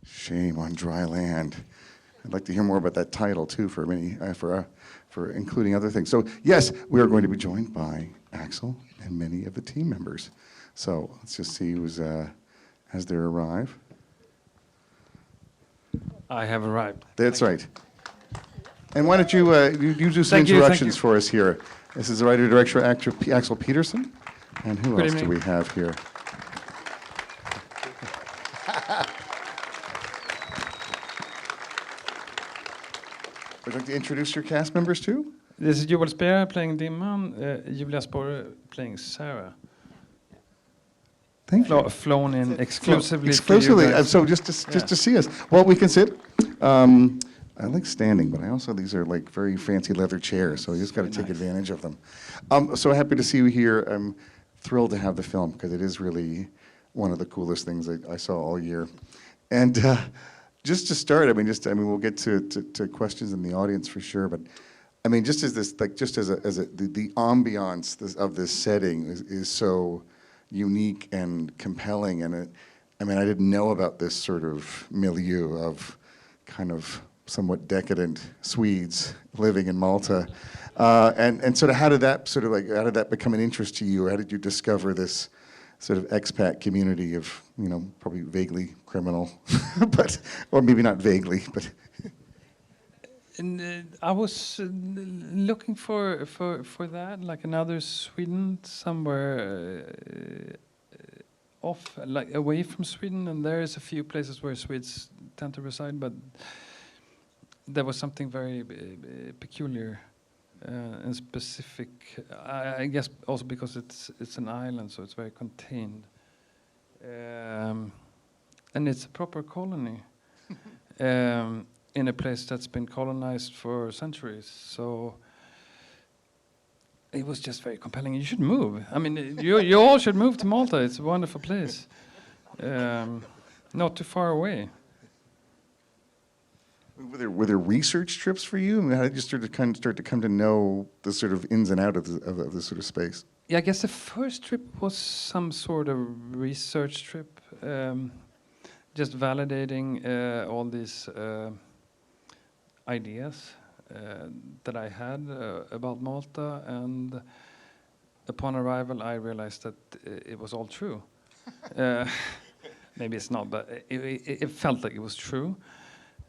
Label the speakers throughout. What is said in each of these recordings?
Speaker 1: Shame on Dry Land. I'd like to hear more about that title too, for including other things. So yes, we are going to be joined by Axel and many of the team members. So let's just see who's has there arrived.
Speaker 2: I have arrived.
Speaker 1: That's right. And why don't you you do some introductions for us here? This is the writer-director Axel Petersén. And who else do we have here? Would you like to introduce your cast members too?
Speaker 2: This is Joel Speer playing Dimman, Julia Sporre playing Sarah.
Speaker 1: Thank you.
Speaker 2: Flown in exclusively.
Speaker 1: Exclusively. So just to see us. Well, we can sit. I like standing, but I also, these are like very fancy leather chairs, so you just got to take advantage of them. So happy to see you here. I'm thrilled to have the film because it is really one of the coolest things I saw all year. And just to start, I mean, we'll get to questions in the audience for sure, but I mean, just as this, like, just as the ambiance of this setting is so unique and compelling, and I mean, I didn't know about this sort of milieu of kind of somewhat decadent Swedes living in Malta, and sort of how did that become an interest to you? How did you discover this sort of expat community of, you know, probably vaguely criminal, or maybe not vaguely, but.
Speaker 2: And I was looking for that, like another Sweden somewhere off, like away from Sweden. And there is a few places where Swedes tend to reside, but there was something very peculiar and specific. I guess also because it's an island, so it's very contained, and it's a proper colony. In a place that's been colonized for centuries, so it was just very compelling. You should move. I mean, you all should move to Malta. It's a wonderful place, not too far away.
Speaker 1: Were there research trips for you? I mean, how did you start to come to know the sort of ins and outs of this sort of space?
Speaker 2: Yeah, I guess the first trip was some sort of research trip, just validating all these ideas that I had about Malta, and upon arrival I realized that it was all true. Maybe it's not, but it felt like it was true.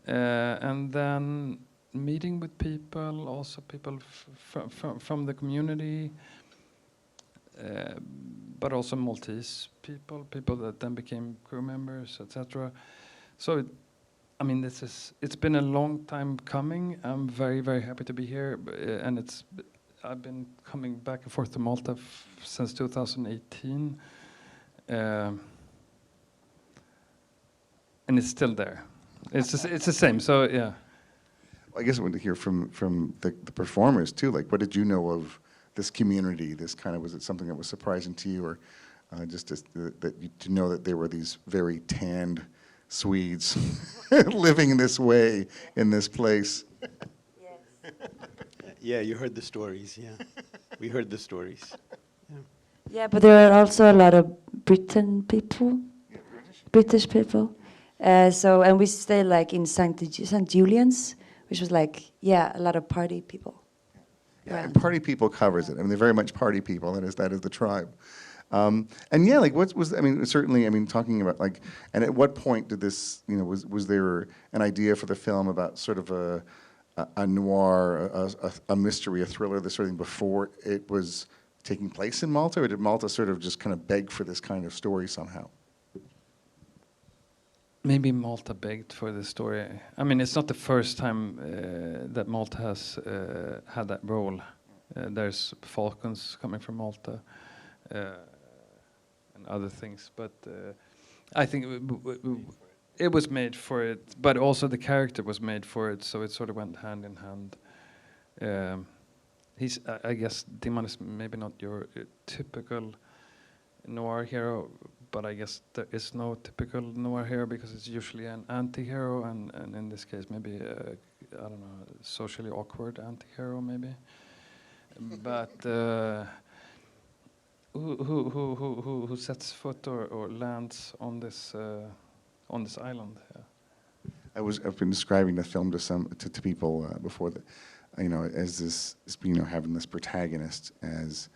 Speaker 2: And then meeting with people, also people from the community, but also Maltese people that then became crew members, etc. So I mean, it's been a long time coming. I'm very, very happy to be here, and I've been coming back and forth to Malta since 2018, and it's still there. It's the same. So yeah.
Speaker 1: I guess I want to hear from the performers too. Like, what did you know of this community? Was it something that was surprising to you, or to know that there were these very tanned Swedes living this way in this place?
Speaker 3: Yes.
Speaker 4: Yeah, you heard the stories. Yeah, we heard the stories. Yeah.
Speaker 3: Yeah, but there are also a lot of British people. And we stay like in St. Julian's, which was like, yeah, a lot of party people.
Speaker 1: Yeah, and party people covers it. I mean, they're very much party people. That is the tribe. And yeah, like certainly, talking about like, and at what point did this, you know, was there an idea for the film about sort of a noir, a mystery, a thriller, this sort of thing before it was taking place in Malta, or did Malta sort of just kind of beg for this kind of story somehow?
Speaker 2: Maybe Malta begged for this story. I mean, it's not the first time that Malta has had that role. There's falcons coming from Malta. And other things, but I think it was made for it, but also the character was made for it, so it sort of went hand in hand. I guess Dimman is maybe not your typical noir hero, but I guess there is no typical noir hero because it's usually an anti-hero, and in this case maybe I don't know, socially awkward anti-hero maybe, but. Who sets foot or lands on this island? Yeah.
Speaker 1: I've been describing the film to people before that, as this, having this protagonist as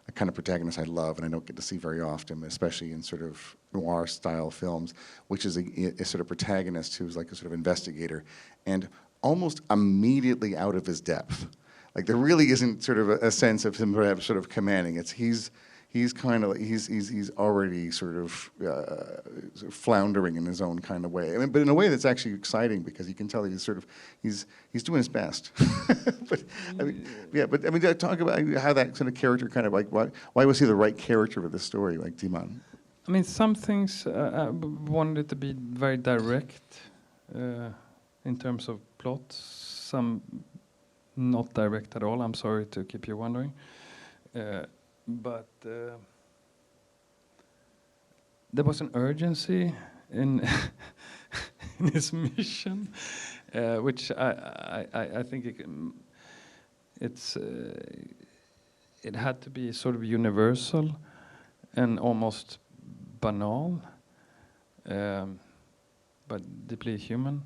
Speaker 1: a kind of protagonist I love and I don't get to see very often, especially in sort of noir style films, which is a sort of protagonist who's like a sort of investigator and almost immediately out of his depth. Like there really isn't sort of a sense of him perhaps sort of commanding. He's already sort of floundering in his own kind of way. I mean, but in a way that's actually exciting because you can tell he's doing his best. But talk about how that sort of character kind of like why was he the right character for this story, like Timon?
Speaker 2: I mean, some things I wanted it to be very direct in terms of plot. Some not direct at all. I'm sorry to keep you wondering. But there was an urgency in in his mission, which I think it had to be sort of universal and almost banal, but deeply human.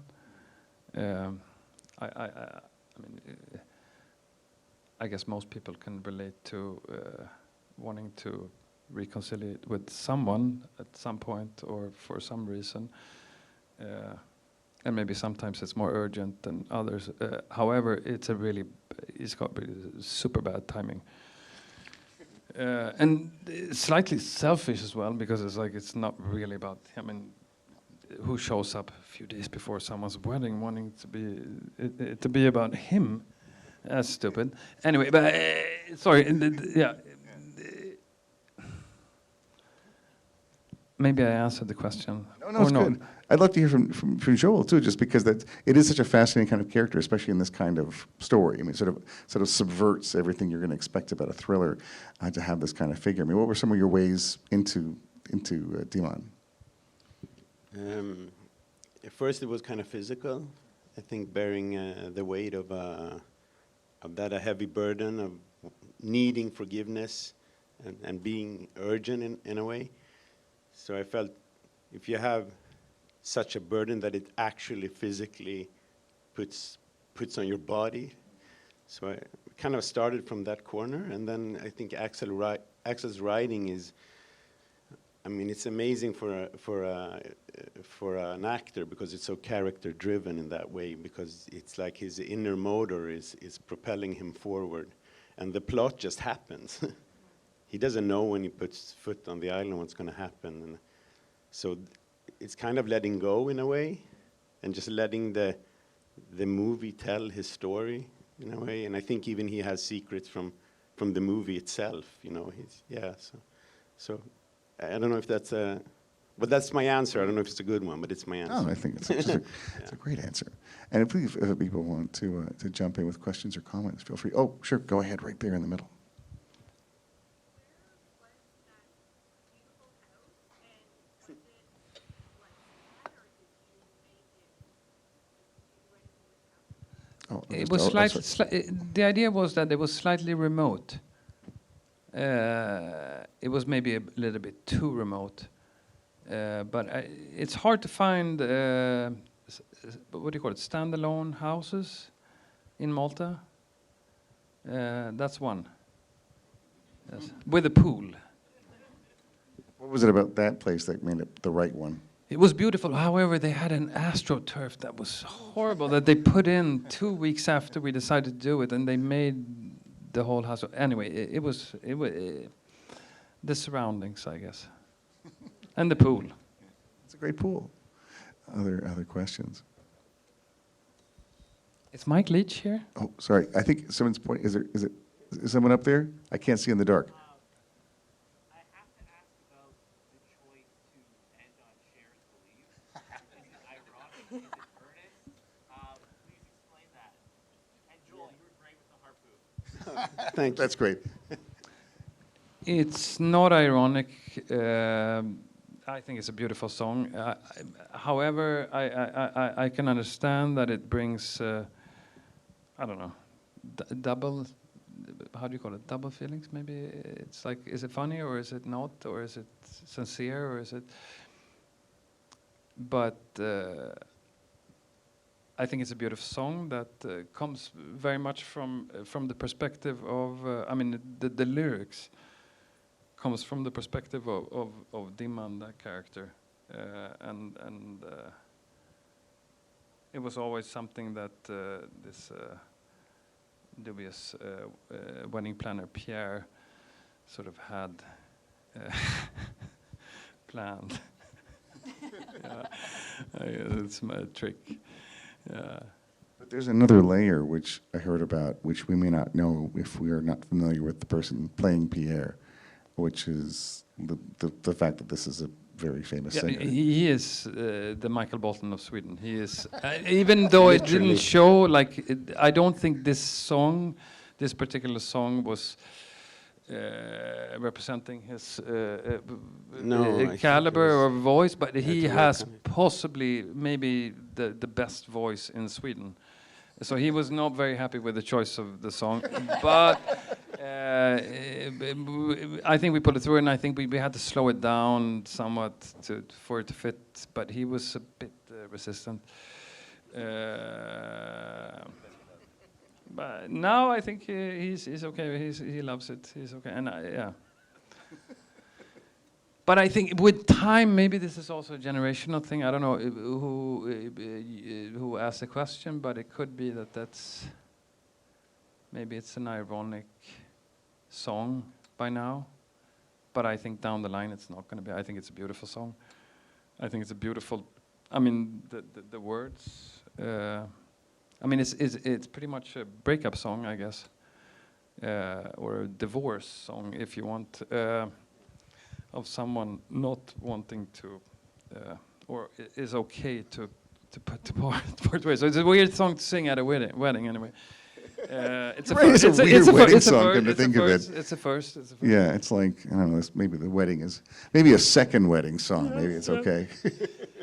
Speaker 2: I guess most people can relate to wanting to reconcile with someone at some point or for some reason. And maybe sometimes it's more urgent than others. However, it's got super bad timing. And slightly selfish as well, because it's not really about him. I mean, who shows up a few days before someone's wedding wanting to be about him? That's stupid. Anyway, but sorry. Yeah. Maybe I answered the question.
Speaker 1: No, it's good. I'd love to hear from Joel too, just because it is such a fascinating kind of character, especially in this kind of story. I mean, sort of subverts everything you're going to expect about a thriller to have this kind of figure. I mean, what were some of your ways into Timon?
Speaker 4: At first, it was kind of physical. I think bearing the weight of that a heavy burden of needing forgiveness and being urgent in a way. So I felt if you have such a burden that it actually physically puts on your body. So I kind of started from that corner, and then I think Axel's writing is, I mean, it's amazing for an actor because it's so character driven in that way, because it's like his inner motor is propelling him forward, and the plot just happens. He doesn't know when he puts foot on the island what's going to happen, and so it's kind of letting go in a way, and just letting the movie tell his story in a way. And I think even he has secrets from the movie itself. So I don't know if that's but that's my answer. I don't know if it's a good one, but it's my answer.
Speaker 1: Oh, I think it's a great answer. And please, if people want to jump in with questions or comments, feel free. Oh, sure, go ahead, right there in the middle.
Speaker 2: It was the idea was that it was slightly remote. It was maybe a little bit too remote, but it's hard to find what do you call it, standalone houses in Malta. That's one. Yes. With a pool.
Speaker 1: What was it about that place that made it the right one?
Speaker 2: It was beautiful. However, they had an astroturf that was horrible that they put in 2 weeks after we decided to do it, and they made the whole house. Anyway, it was the surroundings, I guess, and the pool.
Speaker 1: It's a great pool. Other questions?
Speaker 2: Is Mike Leach here?
Speaker 1: Oh, sorry. I think someone's pointing. Is someone up there? I can't see in the dark.
Speaker 4: Thank you.
Speaker 1: That's great.
Speaker 2: It's not ironic. I think it's a beautiful song. However, I can understand that it brings, I don't know, double, how do you call it? Double feelings, maybe? It's like, is it funny or is it not? Or is it sincere or is it? But I think it's a beautiful song that comes very much from the perspective of I mean the lyrics comes from the perspective of Dimman, that character, and it was always something that this dubious wedding planner Pierre sort of had planned. It's my trick.
Speaker 1: But there's another layer which I heard about, which we may not know if we are not familiar with the person playing Pierre, which is the fact that this is a very famous singer.
Speaker 2: He is the Michael Bolton of Sweden. He is, even though it didn't show, like, I don't think this particular song was representing his caliber or voice, but he has possibly maybe the best voice in Sweden. So he was not very happy with the choice of the song, but I think we put it through, and I think we had to slow it down somewhat for it to fit. But he was a bit resistant. But now I think he's okay. He loves it. He's okay, and yeah. But I think with time, maybe this is also a generational thing. I don't know who asked the question, but it could be that's maybe it's an ironic song by now. But I think down the line it's not going to be. I think it's a beautiful song. I think it's a beautiful. I mean the words. I mean it's pretty much a breakup song, I guess, or a divorce song if you want. Of someone not wanting to, or is okay to part ways. So it's a weird song to sing at a wedding anyway. It's a
Speaker 1: Right,
Speaker 2: first.
Speaker 1: it's a weird wedding song, come to think of it.
Speaker 2: It's a first.
Speaker 1: Yeah, it's like, I don't know, maybe the wedding is, maybe a second wedding song, maybe it's okay.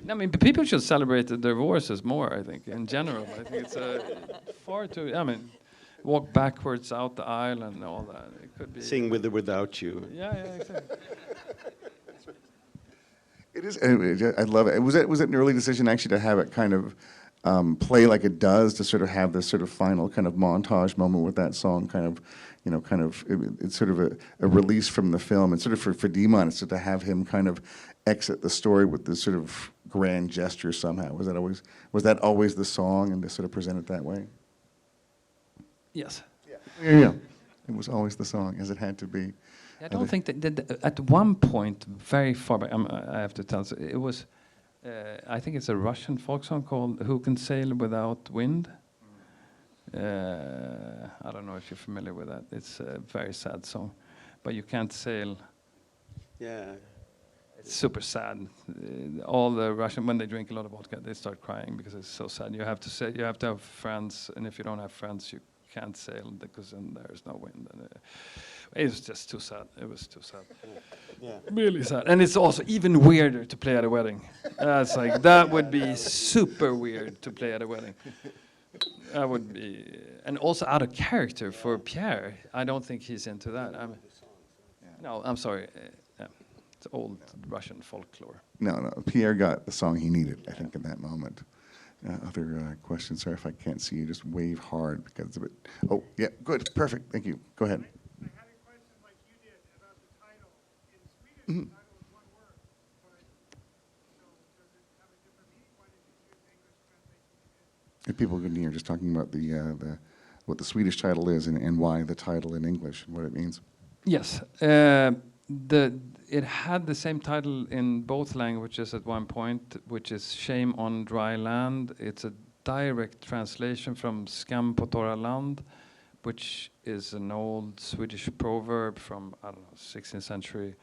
Speaker 2: I mean, people should celebrate the divorces more, I think, in general. I think it's far too, I mean, walk backwards out the aisle and all that. It could be.
Speaker 4: Sing with or without you.
Speaker 2: Yeah, exactly.
Speaker 1: It is. I love it. Was it an early decision actually to have it kind of play like it does, to sort of have this sort of final kind of montage moment with that song, kind of, it's sort of a release from the film, and sort of for Dimman, it's to have him kind of exit the story with this sort of grand gesture somehow. Was that always the song, and to sort of present it that way?
Speaker 2: Yes.
Speaker 1: Yeah. It was always the song, as it had to be.
Speaker 2: I don't think that at one point, very far back, I have to tell, it was, I think it's a Russian folk song called "Who Can Sail Without Wind." I don't know if you're familiar with that. It's a very sad song, but you can't sail.
Speaker 4: Yeah.
Speaker 2: It's super sad. All the Russian, when they drink a lot of vodka, they start crying because it's so sad. You have to say, you have to have friends, and if you don't have friends, you can't sail because then there's no wind. And it was just too sad. It was too sad.
Speaker 4: Yeah.
Speaker 2: Really sad. And it's also even weirder to play at a wedding. It's like, that would be super weird to play at a wedding. That would be, and also out of character for Pierre. I don't think he's into that. No, I'm sorry. It's old Russian folklore.
Speaker 1: No, Pierre got the song he needed, I think, in that moment. Other questions? Sorry if I can't see you. Just wave hard because it's a bit. Oh, yeah, good, perfect. Thank you. Go ahead.
Speaker 5: I had a question like you did about the title. In Swedish, the title is one word, but so does it have a different meaning? Why did you choose the English translation?
Speaker 1: If people can hear, just talking about what the Swedish title is and why the title in English and what it means.
Speaker 2: Yes. It had the same title in both languages at one point, which is "Shame on Dry Land." It's a direct translation from "Skam på torra land," which is an old Swedish proverb from, I don't know, 16th century,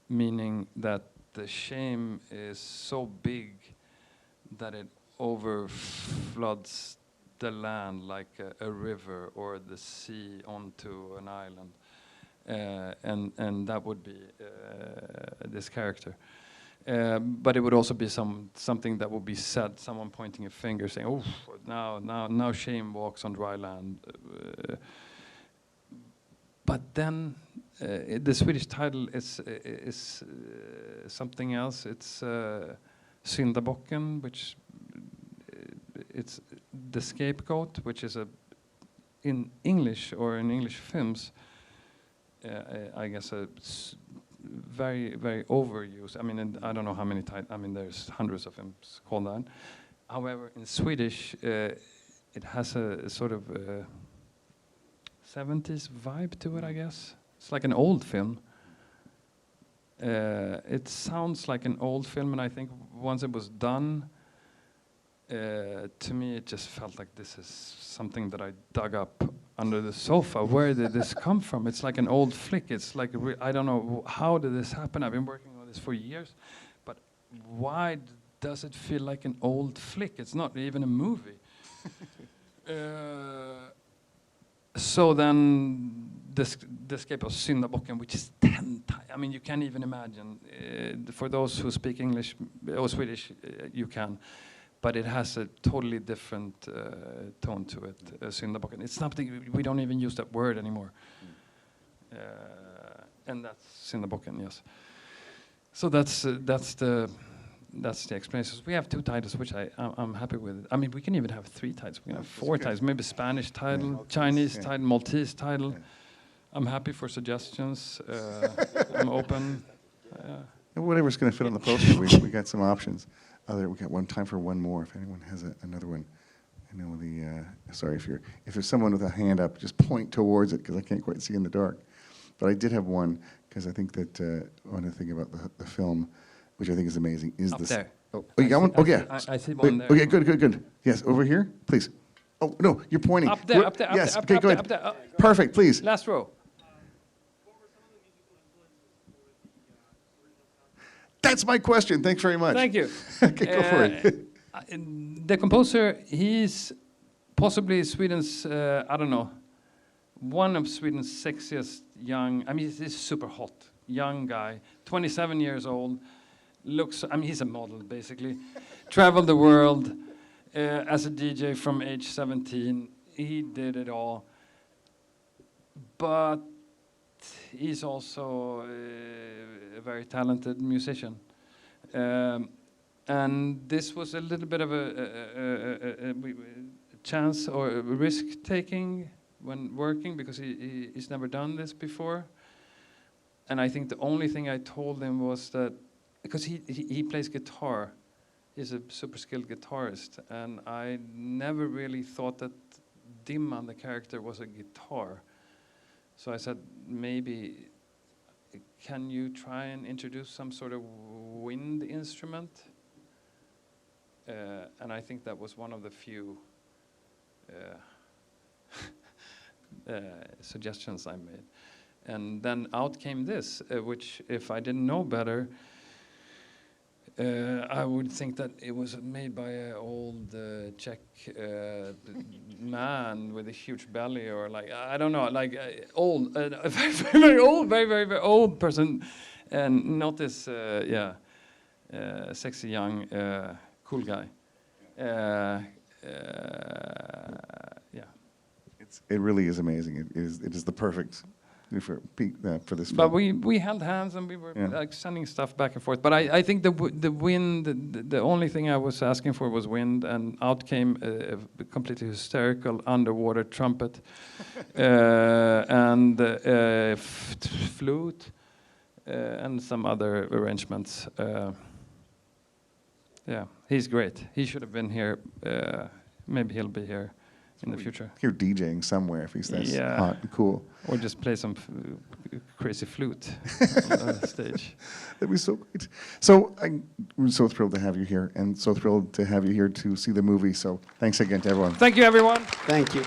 Speaker 2: meaning that the shame is so big that it overfloods the land like a river or the sea onto an island. And that would be this character. But it would also be something that would be said, someone pointing a finger saying, "Oh, now shame walks on dry land." But then the Swedish title is something else. It's Syndabocken, which it's the scapegoat, which is in English or in English films, I guess very, very overused. I mean, and I don't know how many times. I mean, there's hundreds of films called that. However, in Swedish, it has a sort of 70s vibe to it, I guess. It's like an old film. It sounds like an old film, and I think once it was done, to me it just felt like this is something that I dug up under the sofa. Where did this come from? It's like an old flick. It's like, I don't know, how did this happen? I've been working on this for years, but why does it feel like an old flick? It's not even a movie. So then the escape of Syndabocken, which is 10 times. I mean, you can't even imagine. For those who speak English or Swedish, you can. But it has a totally different tone to it, Syndabocken. It's something, we don't even use that word anymore. And that's Syndabocken, yes. So that's the explanation. We have 2 titles, which I'm happy with. I mean, we can even have 3 titles. We can have 4 titles, maybe Spanish title, Chinese title, Maltese title. I'm happy for suggestions. I'm open.
Speaker 1: Whatever's going to fit on the poster, we got some options. We got time for one more. If anyone has another one, I know sorry if there's someone with a hand up, just point towards it because I can't quite see in the dark. But I did have one because I think that one of the things about the film, which I think is amazing, is this.
Speaker 2: There.
Speaker 1: Oh, you got one? Oh, yeah.
Speaker 2: I see one there.
Speaker 1: Okay, good. Yes, over here, please. Oh, no, you're pointing.
Speaker 2: Up there, up there, up
Speaker 1: yes,
Speaker 2: there,
Speaker 1: okay,
Speaker 2: up
Speaker 1: go
Speaker 2: there,
Speaker 1: ahead.
Speaker 2: up there.
Speaker 1: Perfect, please.
Speaker 2: Last row.
Speaker 1: That's my question. Thanks very much.
Speaker 2: Thank you.
Speaker 1: Okay, go for it.
Speaker 2: The composer, he's possibly Sweden's, I don't know, one of Sweden's sexiest young, I mean, he's super hot, young guy, 27 years old, looks, I mean, he's a model, basically. Traveled the world as a DJ from age 17. He did it all. But he's also a very talented musician. And this was a little bit of a chance or a risk-taking when working, because he's never done this before. And I think the only thing I told him was that, because he plays guitar, he's a super skilled guitarist, and I never really thought that Dimman, the character, was a guitar. So I said, maybe, can you try and introduce some sort of wind instrument? And I think that was one of the few suggestions I made. And then out came this, which, if I didn't know better, I would think that it was made by an old Czech man with a huge belly, or like, I don't know, like old, a very old, very old person, and not this, sexy young, cool guy.
Speaker 1: It really is amazing. It is the perfect for this film.
Speaker 2: But we held hands and we were like sending stuff back and forth. But I think the wind, the only thing I was asking for was wind, and out came a completely hysterical underwater trumpet and flute and some other arrangements. Yeah, he's great. He should have been here. Maybe he'll be here in the future.
Speaker 1: You're DJing somewhere if he's that hot and cool.
Speaker 2: Or just play some crazy flute on the stage.
Speaker 1: That'd be so great. So we're so thrilled to have you here, and so thrilled to have you here to see the movie. So thanks again to everyone.
Speaker 2: Thank you, everyone.
Speaker 4: Thank you.